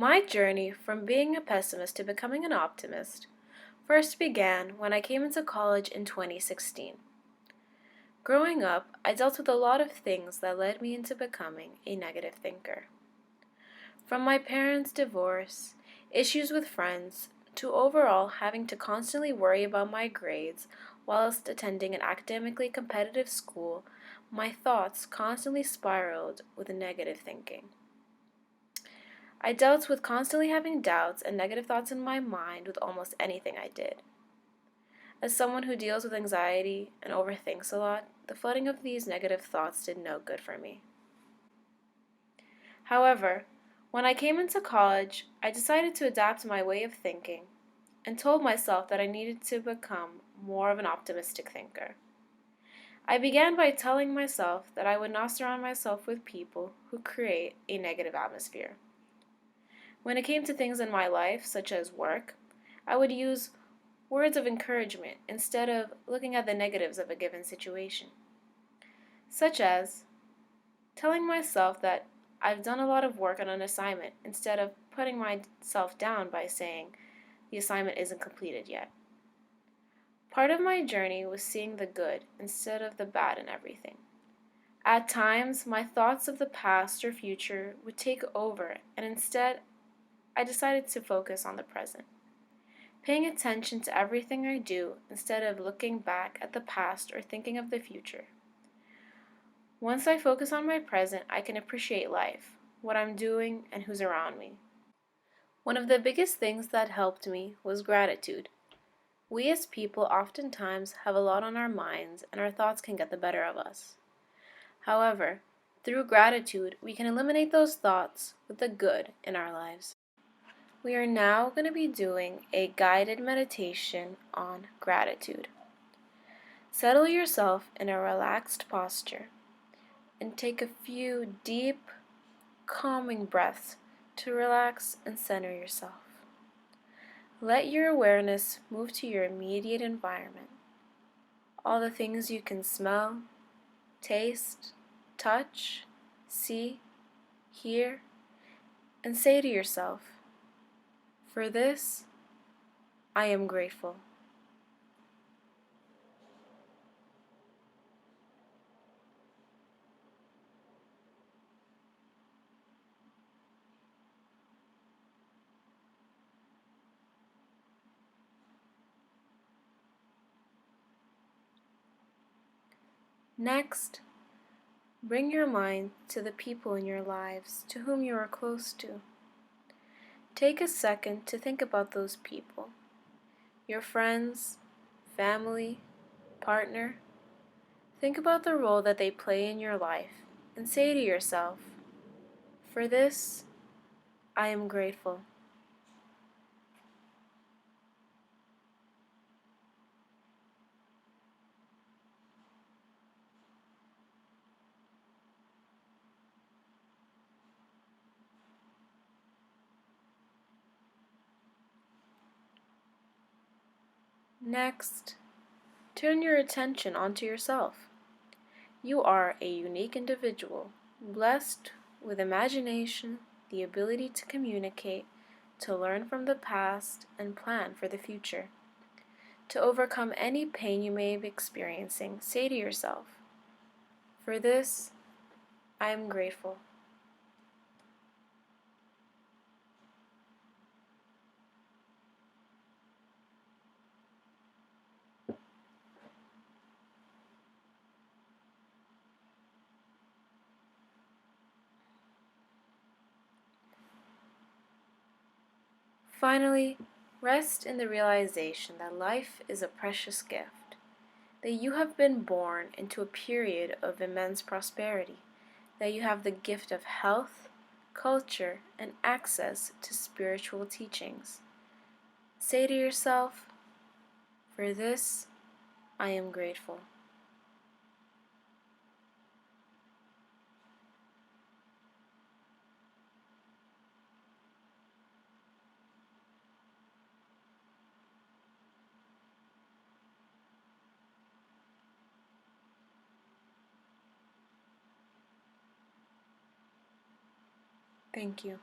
My journey from being a pessimist to becoming an optimist first began when I came into college in 2016. Growing up, I dealt with a lot of things that led me into becoming a negative thinker. From my parents' divorce, issues with friends, to overall having to constantly worry about my grades whilst attending an academically competitive school, my thoughts constantly spiraled with negative thinking. I dealt with constantly having doubts and negative thoughts in my mind with almost anything I did. As someone who deals with anxiety and overthinks a lot, the flooding of these negative thoughts did no good for me. However, when I came into college, I decided to adapt my way of thinking and told myself that I needed to become more of an optimistic thinker. I began by telling myself that I would not surround myself with people who create a negative atmosphere. When it came to things in my life, such as work, I would use words of encouragement instead of looking at the negatives of a given situation. Such as telling myself that I've done a lot of work on an assignment instead of putting myself down by saying the assignment isn't completed yet. Part of my journey was seeing the good instead of the bad in everything. At times, my thoughts of the past or future would take over, and instead, I decided to focus on the present, paying attention to everything I do instead of looking back at the past or thinking of the future. Once I focus on my present, I can appreciate life, what I'm doing, and who's around me. One of the biggest things that helped me was gratitude. We as people oftentimes have a lot on our minds, and our thoughts can get the better of us. However, through gratitude, we can eliminate those thoughts with the good in our lives. We are now going to be doing a guided meditation on gratitude. Settle yourself in a relaxed posture and take a few deep, calming breaths to relax and center yourself. Let your awareness move to your immediate environment. All the things you can smell, taste, touch, see, hear, and say to yourself, "For this, I am grateful." Next, bring your mind to the people in your lives to whom you are close to. Take a second to think about those people, your friends, family, partner. Think about the role that they play in your life and say to yourself, "For this, I am grateful." Next, turn your attention onto yourself. You are a unique individual, blessed with imagination, the ability to communicate, to learn from the past, and plan for the future. To overcome any pain you may be experiencing, say to yourself, "For this, I am grateful." Finally, rest in the realization that life is a precious gift, that you have been born into a period of immense prosperity, that you have the gift of health, culture, and access to spiritual teachings. Say to yourself, "For this, I am grateful." Thank you.